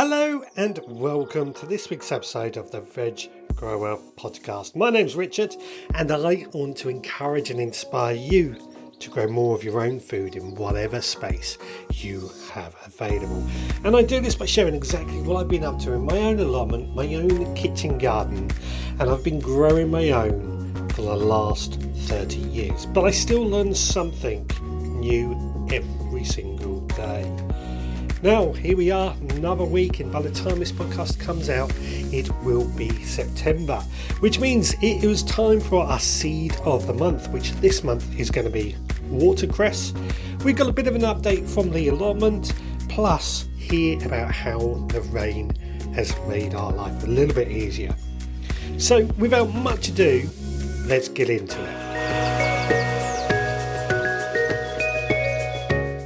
Hello and welcome to this week's episode of the Veg Grower Podcast. My name's Richard and I want to encourage and inspire you to grow more of your own food in whatever space you have available. And I do this by sharing exactly what I've been up to in my own allotment, my own kitchen garden, and I've been growing my own for the last 30 years. But I still learn something new every single day. Now, here we are, another week, and by the time this podcast comes out, it will be September, which means it is time for our seed of the month, which this month is going to be watercress. We've got a bit of an update from the allotment, plus hear about how the rain has made our life a little bit easier. So, without much ado, let's get into it.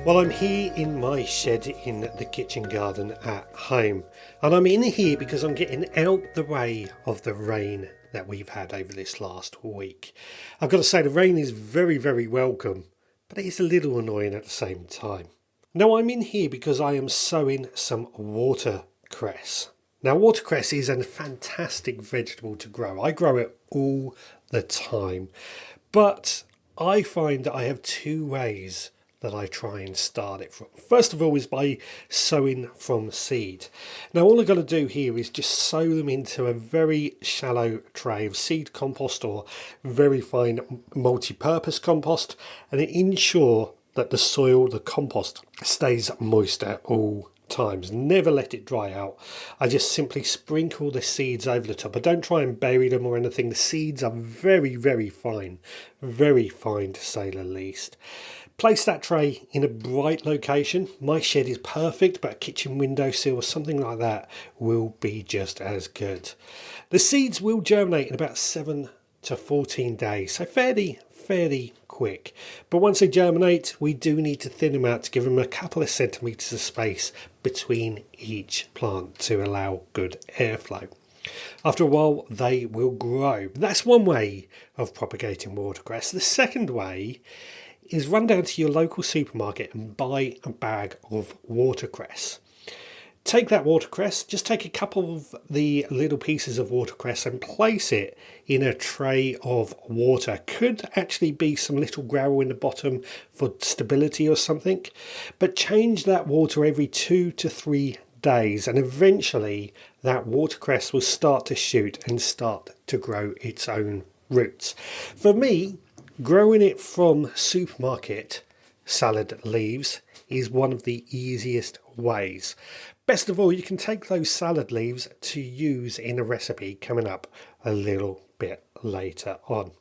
Well, I'm here in my shed in the kitchen garden at home, and I'm in here because I'm getting out the way of the rain that we've had over this last week. I've got to say the rain is very, very welcome, but it is a little annoying at the same time. Now, I'm in here because I am sowing some watercress. Now, watercress is a fantastic vegetable to grow. I grow it all the time, but I find that I have two ways that I try and start it from. First of all is by sowing from seed. Now all I've got to do here is just sow them into a very shallow tray of seed compost or very fine multi-purpose compost, and ensure that the soil, the compost, stays moist at all times. Never let it dry out. I just simply sprinkle the seeds over the top. I don't try and bury them or anything. The seeds are very, very fine to say the least. Place that tray in a bright location. My shed is perfect, but a kitchen windowsill or something like that will be just as good. The seeds will germinate in about 7 to 14 days, so fairly quick. But once they germinate, we do need to thin them out to give them a couple of centimetres of space between each plant to allow good airflow. After a while, they will grow. That's one way of propagating watercress. The second way is run down to your local supermarket and buy a bag of watercress. Take that watercress, just take a couple of the little pieces of watercress and place it in a tray of water. Could actually be some little gravel in the bottom for stability or something, but change that water every 2 to 3 days and eventually that watercress will start to shoot and start to grow its own roots. For me, growing it from supermarket salad leaves is one of the easiest ways. Best of all, you can take those salad leaves to use in a recipe coming up a little bit later on.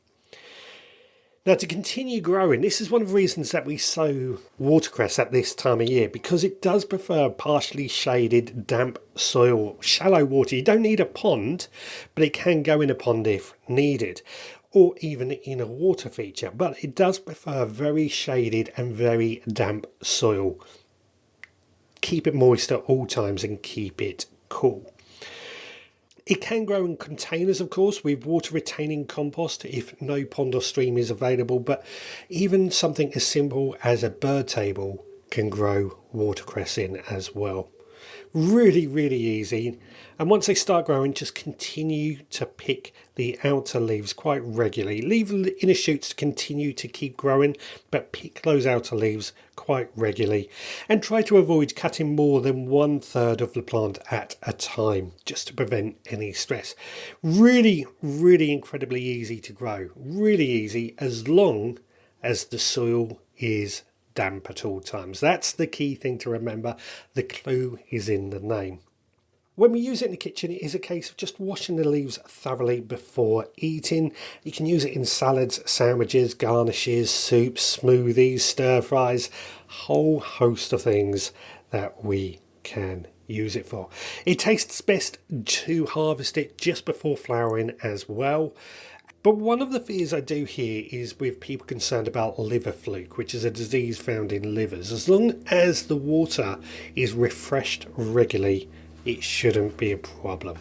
Now, to continue growing, this is one of the reasons that we sow watercress at this time of year, because it does prefer partially shaded, damp soil, shallow water. You don't need a pond, but it can go in a pond if needed, or even in a water feature, but it does prefer very shaded and very damp soil. Keep it moist at all times and keep it cool. It can grow in containers, of course, with water retaining compost if no pond or stream is available, but even something as simple as a bird table can grow watercress in as well. Really easy, and once they start growing, just continue to pick the outer leaves quite regularly. Leave the inner shoots to continue to keep growing, but pick those outer leaves quite regularly and try to avoid cutting more than 1/3 of the plant at a time, just to prevent any stress. Really incredibly easy to grow, really easy, as long as the soil is damp at all times. That's the key thing to remember. The clue is in the name. When we use it in the kitchen, it is a case of just washing the leaves thoroughly before eating. You can use it in salads, sandwiches, garnishes, soups, smoothies, stir fries, whole host of things that we can use it for. It tastes best to harvest it just before flowering as well. But one of the fears I do hear is with people concerned about liver fluke, which is a disease found in livers. As long as the water is refreshed regularly, it shouldn't be a problem.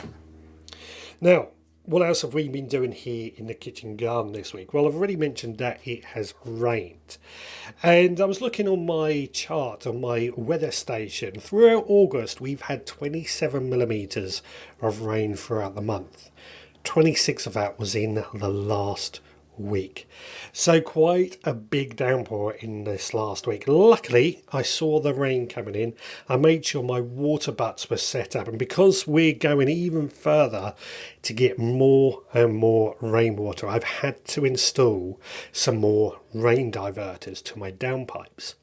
Now, what else have we been doing here in the kitchen garden this week? Well, I've already mentioned that it has rained. And I was looking on my chart on my weather station. Throughout August, we've had 27 millimetres of rain throughout the month. 26 of that was in the last week. So quite a big downpour in this last week. Luckily, I saw the rain coming in. I made sure my water butts were set up, and because we're going even further to get more and more rainwater, I've had to install some more rain diverters to my downpipes.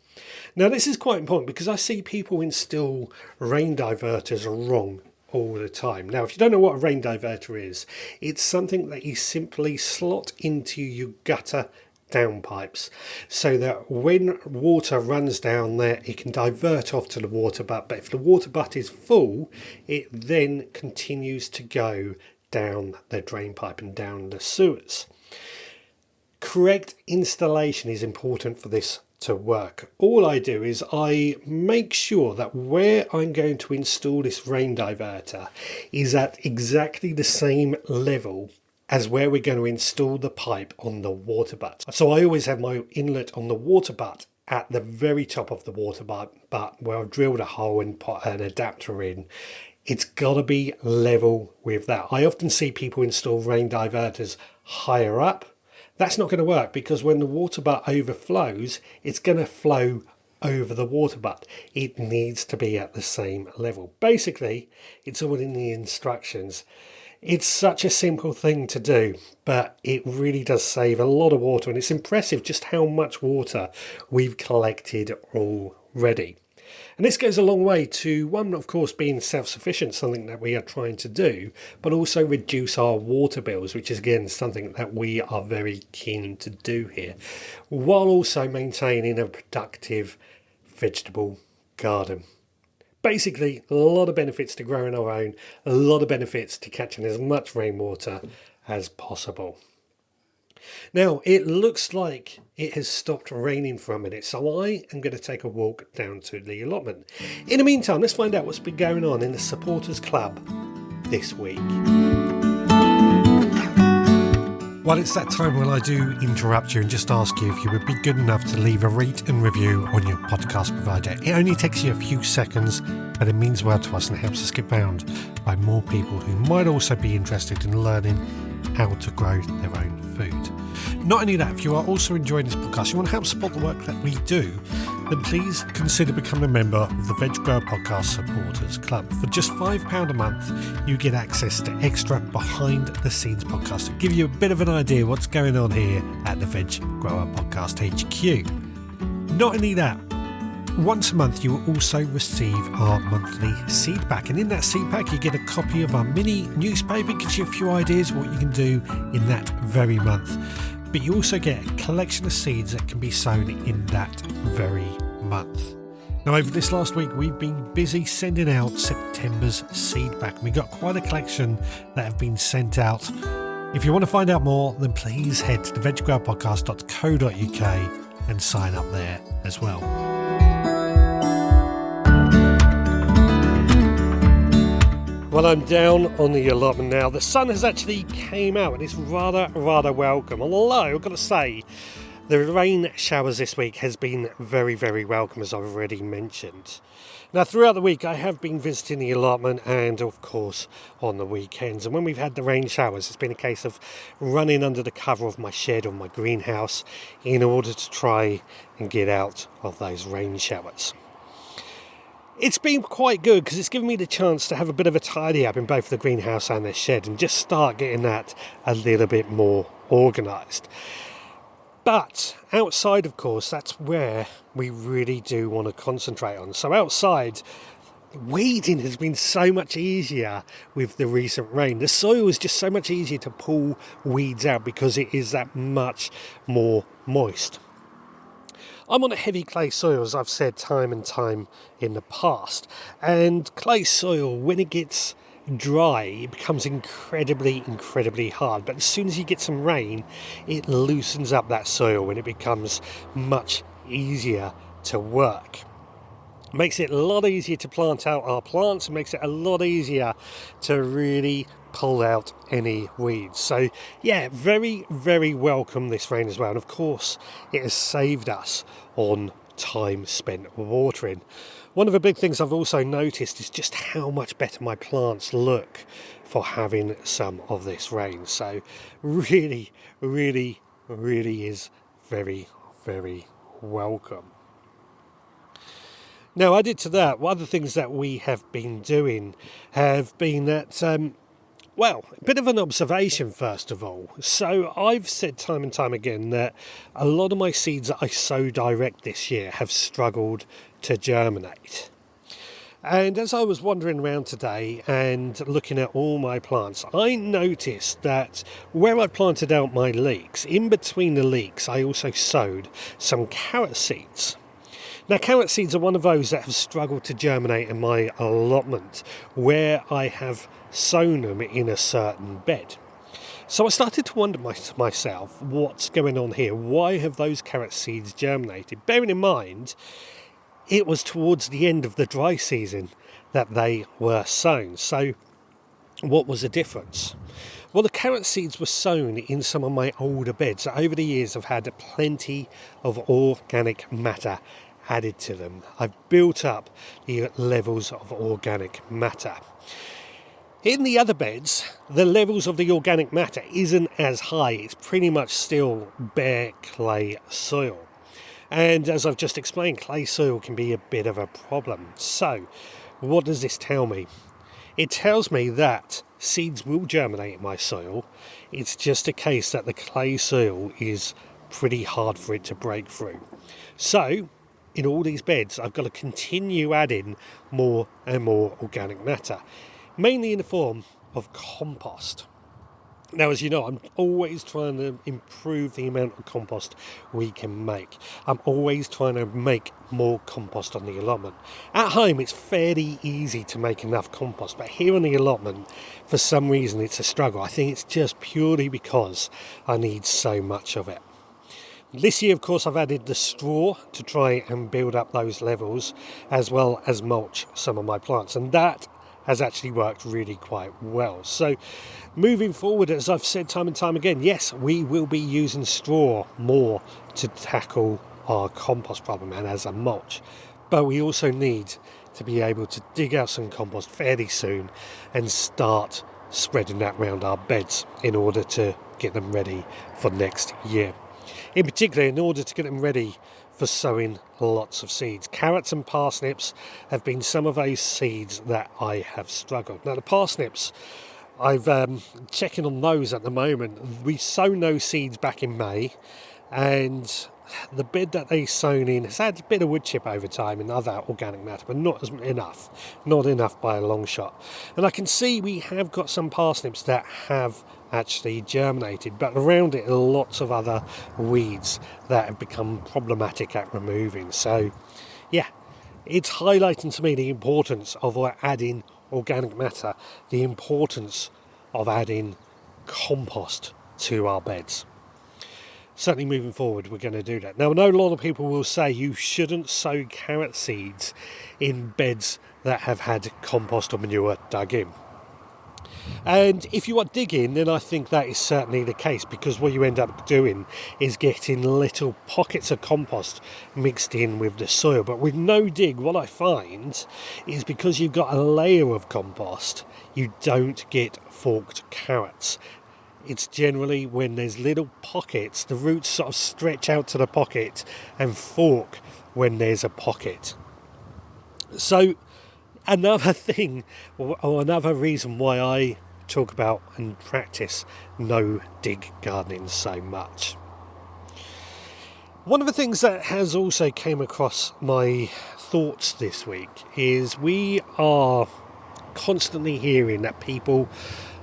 Now this is quite important because I see people install rain diverters wrong all the time. Now, if you don't know what a rain diverter is, it's something that you simply slot into your gutter downpipes so that when water runs down there, it can divert off to the water butt. But if the water butt is full, it then continues to go down the drain pipe and down the sewers. Correct installation is important for this to work. All I do is I make sure that where I'm going to install this rain diverter is at exactly the same level as where we're going to install the pipe on the water butt. So I always have my inlet on the water butt at the very top of the water butt where I've drilled a hole and put an adapter in. It's got to be level with that. I often see people install rain diverters higher up. That's not going to work because when the water butt overflows, it's going to flow over the water butt. It needs to be at the same level. Basically, it's all in the instructions. It's such a simple thing to do, but it really does save a lot of water, and it's impressive just how much water we've collected already. And this goes a long way to, one, of course, being self-sufficient, something that we are trying to do, but also reduce our water bills, which is, again, something that we are very keen to do here, while also maintaining a productive vegetable garden. Basically, a lot of benefits to growing our own, a lot of benefits to catching as much rainwater as possible. Now, it looks like it has stopped raining for a minute, so I am going to take a walk down to the allotment. In the meantime, let's find out what's been going on in the Supporters Club this week. Well, it's that time when I do interrupt you and just ask you if you would be good enough to leave a rate and review on your podcast provider. It only takes you a few seconds, but it means well to us and it helps us get found by more people who might also be interested in learning how to grow their own food. Not only that, if you are also enjoying this podcast, you want to help support the work that we do, then please consider becoming a member of the Veg Grower Podcast Supporters Club. For just £5 a month, you get access to extra behind the scenes podcasts to give you a bit of an idea what's going on here at the Veg Grower Podcast HQ. Not only that, once a month you will also receive our monthly seed pack, and in that seed pack you get a copy of our mini newspaper. It gives you a few ideas what you can do in that very month, but you also get a collection of seeds that can be sown in that very month. Now, over this last week we've been busy sending out September's seed pack, and we got quite a collection that have been sent out. If you want to find out more, then please head to theveggrowerpodcast.co.uk and sign up there as well. Well, I'm down on the allotment now. The sun has actually came out and it's rather welcome. Although, I've got to say, the rain showers this week has been very welcome, as I've already mentioned. Now, throughout the week, I have been visiting the allotment and, of course, on the weekends. And when we've had the rain showers, it's been a case of running under the cover of my shed or my greenhouse in order to try and get out of those rain showers. It's been quite good because it's given me the chance to have a bit of a tidy up in both the greenhouse and the shed and just start getting that a little bit more organised. But outside, of course, that's where we really do want to concentrate on. So outside, weeding has been so much easier with the recent rain. The soil is just so much easier to pull weeds out because it is that much more moist. I'm on a heavy clay soil, as I've said time and time in the past, and clay soil, when it gets dry, it becomes incredibly hard, but as soon as you get some rain, it loosens up that soil and it becomes much easier to work. Makes it a lot easier to plant out our plants, and makes it a lot easier to really pull out any weeds. So yeah, very, very welcome this rain as well. And of course, it has saved us on time spent watering. One of the big things I've also noticed is just how much better my plants look for having some of this rain. So really, really, really is very, very welcome. Now, added to that, one of the things that we have been doing have been that, well, a bit of an observation first of all. So I've said time and time again that a lot of my seeds that I sow direct this year have struggled to germinate. And as I was wandering around today and looking at all my plants, I noticed that where I planted out my leeks, in between the leeks, I also sowed some carrot seeds. Now, carrot seeds are one of those that have struggled to germinate in my allotment where I have sown them in a certain bed. So I started to wonder myself, what's going on here? Why have those carrot seeds germinated? Bearing in mind, it was towards the end of the dry season that they were sown. So what was the difference? Well, the carrot seeds were sown in some of my older beds that over the years have had plenty of organic matter added to them. I've built up the levels of organic matter. In the other beds, the levels of the organic matter isn't as high. It's pretty much still bare clay soil. And as I've just explained, clay soil can be a bit of a problem. So, what does this tell me? It tells me that seeds will germinate in my soil. It's just a case that the clay soil is pretty hard for it to break through. So, in all these beds, I've got to continue adding more and more organic matter, mainly in the form of compost. Now, as you know, I'm always trying to improve the amount of compost we can make. I'm always trying to make more compost on the allotment. At home, it's fairly easy to make enough compost, but here on the allotment, for some reason, it's a struggle. I think it's just purely because I need so much of it. This year, of course, I've added the straw to try and build up those levels, as well as mulch some of my plants, and that has actually worked really quite well. So moving forward, as I've said time and time again, yes, we will be using straw more to tackle our compost problem and as a mulch, but we also need to be able to dig out some compost fairly soon and start spreading that around our beds in order to get them ready for next year. In particular, in order to get them ready for sowing lots of seeds. Carrots and parsnips have been some of those seeds that I have struggled. Now the parsnips, I've checking on those at the moment. We sown those seeds back in May, and the bed that they sown in has had a bit of wood chip over time and other organic matter, but not enough by a long shot. And I can see we have got some parsnips that have actually germinated, but around it are lots of other weeds that have become problematic at removing. So yeah, it's highlighting to me the importance of adding organic matter, the importance of adding compost to our beds. Certainly moving forward, we're going to do that. Now, I know a lot of people will say you shouldn't sow carrot seeds in beds that have had compost or manure dug in. And if you are digging, then I think that is certainly the case, because what you end up doing is getting little pockets of compost mixed in with the soil. But with no dig, what I find is because you've got a layer of compost, you don't get forked carrots. It's generally when there's little pockets, the roots sort of stretch out to the pocket and fork when there's a pocket. So another thing, or another reason why I talk about and practice no dig gardening so much. One of the things that has also came across my thoughts this week is we are constantly hearing that people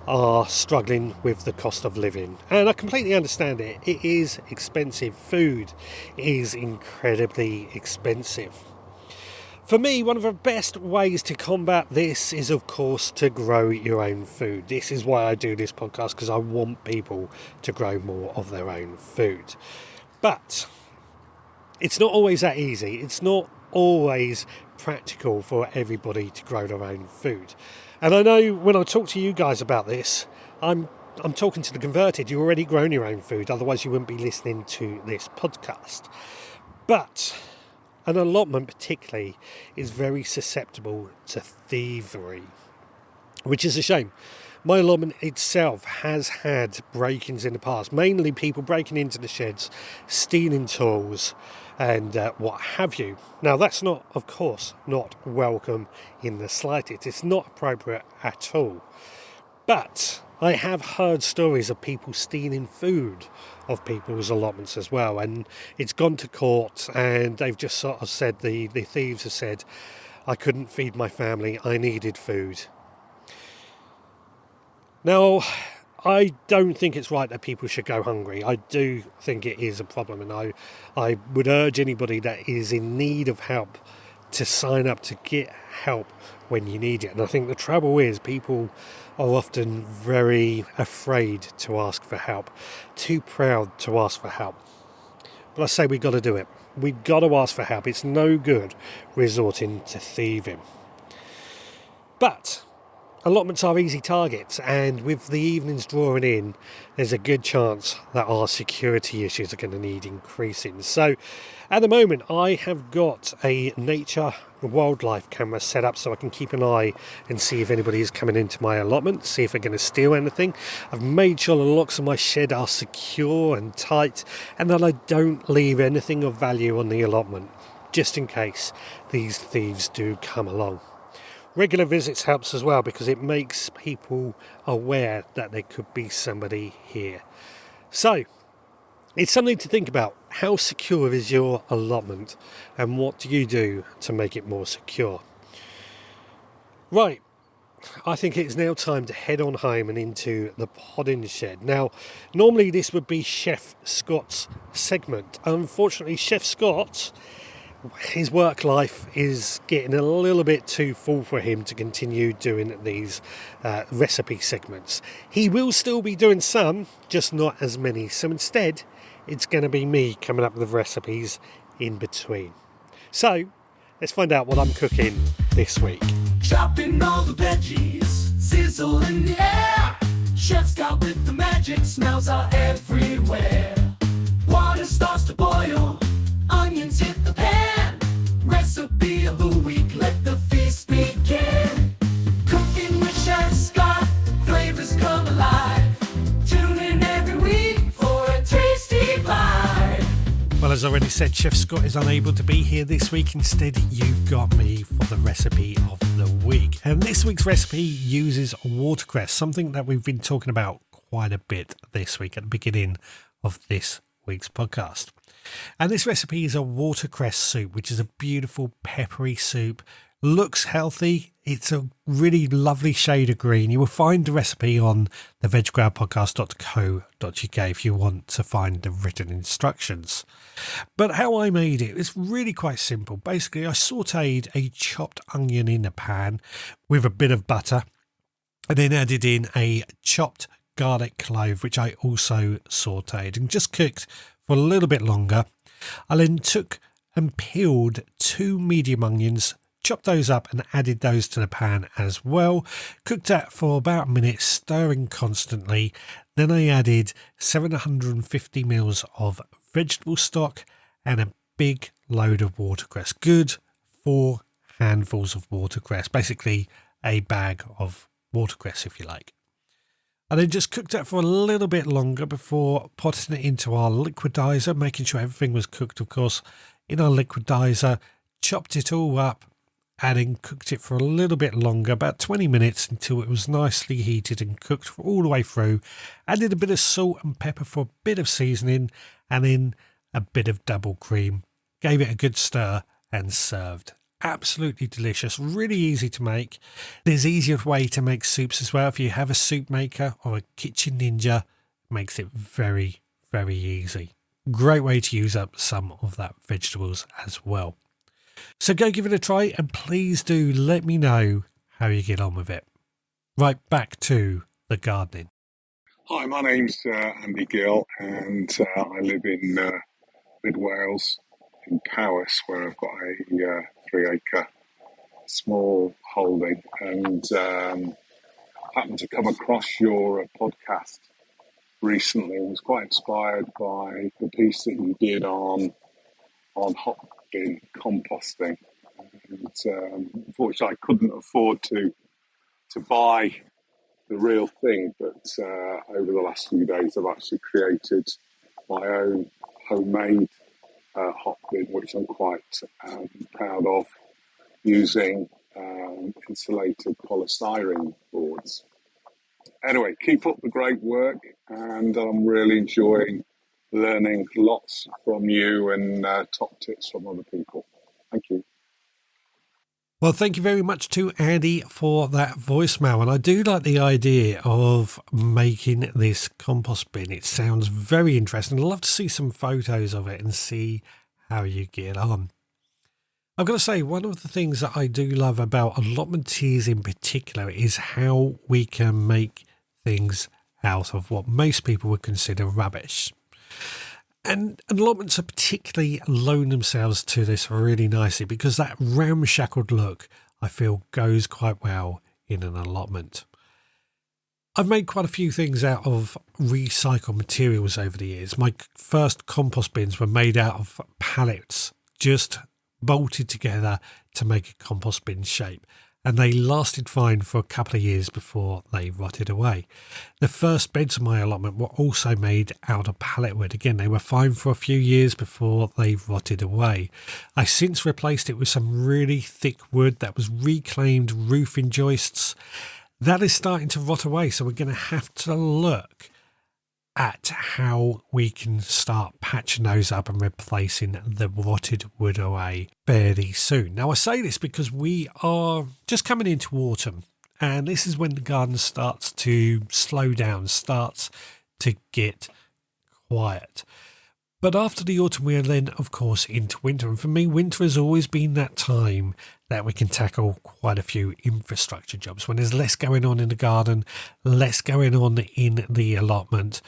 are struggling with the cost of living, and I completely understand it. It is expensive. Food is incredibly expensive. For me, one of the best ways to combat this is, of course, to grow your own food. This is why I do this podcast, because I want people to grow more of their own food. But it's not always that easy. It's not always practical for everybody to grow their own food. And I know when I talk to you guys about this, I'm talking to the converted. You've already grown your own food, otherwise you wouldn't be listening to this podcast. But an allotment particularly is very susceptible to thievery, which is a shame. My allotment itself has had break-ins in the past, mainly people breaking into the sheds, stealing tools and what have you. Now that's not, of course, not welcome in the slightest. It's not appropriate at all. But I have heard stories of people stealing food of people's allotments as well, and it's gone to court and they've just sort of said, the thieves have said, I couldn't feed my family, I needed food. Now, I don't think it's right that people should go hungry. I do think it is a problem, and I would urge anybody that is in need of help to sign up to get help when you need it. And I think the trouble is people are often very afraid to ask for help, too proud to ask for help. But I say we've got to do it. We've got to ask for help. It's no good resorting to thieving. But allotments are easy targets, and with the evenings drawing in, there's a good chance that our security issues are going to need increasing. So at the moment I have got a nature wildlife camera set up so I can keep an eye and see if anybody is coming into my allotment, see if they're going to steal anything. I've made sure the locks of my shed are secure and tight, and that I don't leave anything of value on the allotment, just in case these thieves do come along. Regular visits helps as well, because it makes people aware that there could be somebody here. So it's something to think about. How secure is your allotment, and what do you do to make it more secure? Right, I think it's now time to head on home and into the podding shed. Now, normally this would be Chef Scott's segment. Unfortunately, Chef Scott, his work life is getting a little bit too full for him to continue doing these recipe segments. He will still be doing some, just not as many. So instead, it's going to be me coming up with recipes in between. So let's find out what I'm cooking this week. Chopping all the veggies, sizzle in the air. Chef Scott with the magic, smells are everywhere. Water starts to boil, onions hit the pan. Recipe of the week, let the feast begin. Cooking with Chef Scott, flavors come alive. Tune in every week for a tasty bite. Well, as I already said, Chef Scott is unable to be here this week. Instead, you've got me for the recipe of the week. And this week's recipe uses watercress, something that we've been talking about quite a bit this week at the beginning of this week's podcast. And this recipe is a watercress soup, which is a beautiful peppery soup. Looks healthy. It's a really lovely shade of green. You will find the recipe on the veggroundpodcast.co.uk if you want to find the written instructions. But how I made it is really quite simple. Basically, I sauteed a chopped onion in a pan with a bit of butter, and then added in a chopped garlic clove, which I also sauteed and just cooked for a little bit longer. I then took and peeled 2 medium onions, chopped those up and added those to the pan as well. Cooked that for about a minute, stirring constantly. Then I added 750 mils of vegetable stock and a big load of watercress. Good 4 handfuls of watercress, basically a bag of watercress if you like. I then just cooked that for a little bit longer before potting it into our liquidizer, making sure everything was cooked, of course, in our liquidizer. Chopped it all up and then cooked it for a little bit longer, about 20 minutes, until it was nicely heated and cooked all the way through. Added a bit of salt and pepper for a bit of seasoning, and then a bit of double cream. Gave it a good stir and served. Absolutely delicious, really easy to make. There's easier way to make soups as well. If you have a soup maker or a kitchen ninja, it makes it very, very easy. Great way to use up some of that vegetables as well. So go give it a try, and please do let me know how you get on with it. Right, back to the gardening. Hi, my name's Andy Gill, and I live in mid Wales in Powys, where I've got a 3-acre small holding, and happened to come across your podcast recently. I was quite inspired by the piece that you did on hot bin composting. And unfortunately, I couldn't afford to buy the real thing, but over the last few days, I've actually created my own homemade hot bin, which I'm quite proud of, using insulated polystyrene boards. Anyway, keep up the great work, and I'm really enjoying learning lots from you and top tips from other people. Thank you. Well, thank you very much to Andy for that voicemail. And I do like the idea of making this compost bin. It sounds very interesting. I'd love to see some photos of it and see how you get on. I've got to say, one of the things that I do love about allotment teas in particular is how we can make things out of what most people would consider rubbish. And allotments are particularly loan themselves to this really nicely because that ramshackled look, I feel, goes quite well in an allotment. I've made quite a few things out of recycled materials over the years. My first compost bins were made out of pallets, just bolted together to make a compost bin shape. And they lasted fine for a couple of years before they rotted away. The first beds of my allotment were also made out of pallet wood. Again, they were fine for a few years before they rotted away. I since replaced it with some really thick wood that was reclaimed roofing joists. That is starting to rot away, so we're going to have to look at how we can start patching those up and replacing the rotted wood away fairly soon. Now, I say this because we are just coming into autumn, and this is when the garden starts to slow down, starts to get quiet. But after the autumn, we are then, of course, into winter. And for me, winter has always been that time that we can tackle quite a few infrastructure jobs when there's less going on in the garden, less going on in the allotment,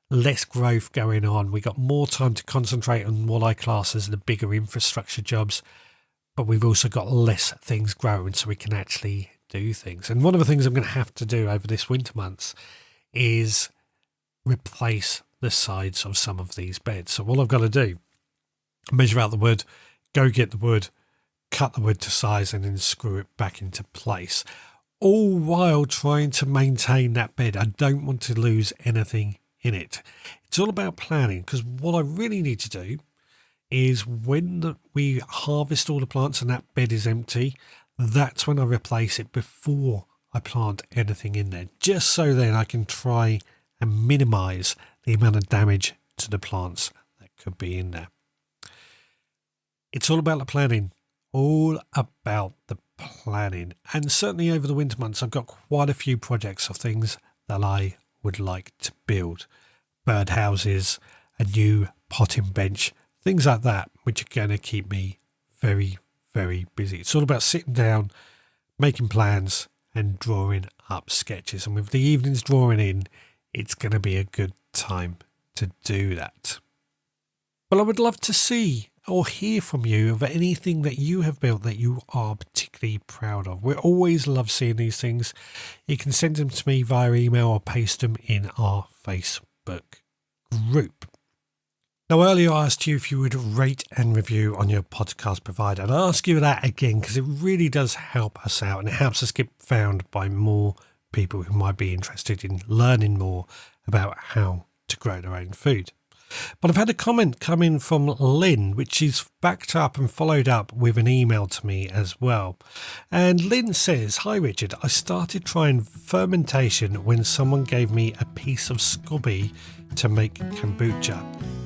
less growth going on. We got more time to concentrate on what I class as the bigger infrastructure jobs, but we've also got less things growing so we can actually do things. And one of the things I'm going to have to do over this winter months is replace the sides of some of these beds. So all I've got to do, measure out the wood, go get the wood, cut the wood to size, and then screw it back into place, all while trying to maintain that bed. I don't want to lose anything in it. It's all about planning, because what I really need to do is when we harvest all the plants and that bed is empty, that's when I replace it before I plant anything in there, just so then I can try and minimize the amount of damage to the plants that could be in there. It's all about the planning, all about the planning. And certainly over the winter months, I've got quite a few projects of things that I would like to build. Birdhouses, a new potting bench, things like that, which are going to keep me very, very busy. It's all about sitting down, making plans and drawing up sketches. And with the evenings drawing in, it's going to be a good time to do that. But I would love to see or hear from you of anything that you have built that you are particularly proud of. We always love seeing these things. You can send them to me via email or paste them in our Facebook group. Now, earlier I asked you if you would rate and review on your podcast provider. And I ask you that again because it really does help us out and it helps us get found by more people who might be interested in learning more about how to grow their own food. But I've had a comment come in from Lynn, which is backed up and followed up with an email to me as well. And Lynn says, "Hi Richard, I started trying fermentation when someone gave me a piece of SCOBY to make kombucha.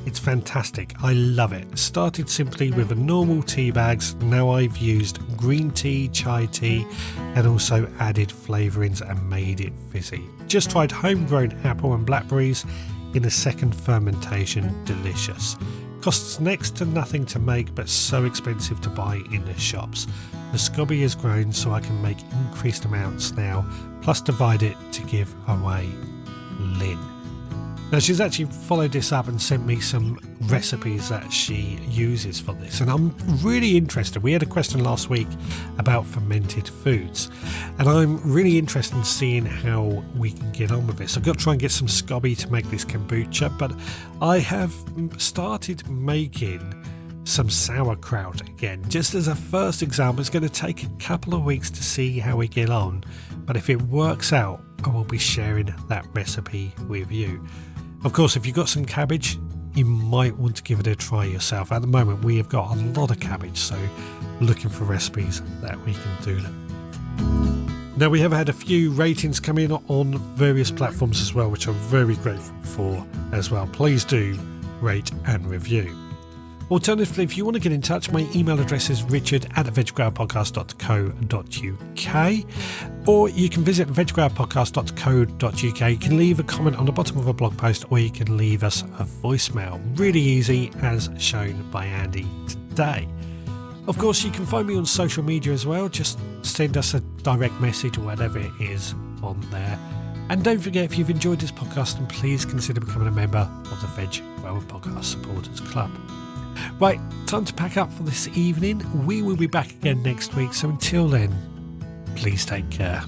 It's fantastic. I love it. Started simply with a normal tea bags. Now I've used green tea, chai tea, and also added flavourings and made it fizzy. Just tried homegrown apple and blackberries in a second fermentation. Delicious. Costs next to nothing to make, but so expensive to buy in the shops. The SCOBY has grown so I can make increased amounts now, plus divide it to give away. Lynn." Now, she's actually followed this up and sent me some recipes that she uses for this, and I'm really interested. We had a question last week about fermented foods, and I'm really interested in seeing how we can get on with this. I've got to try and get some SCOBY to make this kombucha, but I have started making some sauerkraut again. Just as a first example, it's going to take a couple of weeks to see how we get on, but if it works out, I will be sharing that recipe with you. Of course, if you've got some cabbage, you might want to give it a try yourself. At the moment, we have got a lot of cabbage, so looking for recipes that we can do that. Now, we have had a few ratings come in on various platforms as well, which I'm very grateful for as well. Please do rate and review. Alternatively, if you want to get in touch, my email address is richard@veggrowerpodcast.co.uk, or you can visit veggrowerpodcast.co.uk. You can leave a comment on the bottom of a blog post, or you can leave us a voicemail. Really easy, as shown by Andy today. Of course, you can find me on social media as well. Just send us a direct message or whatever it is on there. And don't forget, if you've enjoyed this podcast, then please consider becoming a member of the Veg Grower Podcast Supporters Club. Right, time to pack up for this evening. We will be back again next week, so until then, please take care.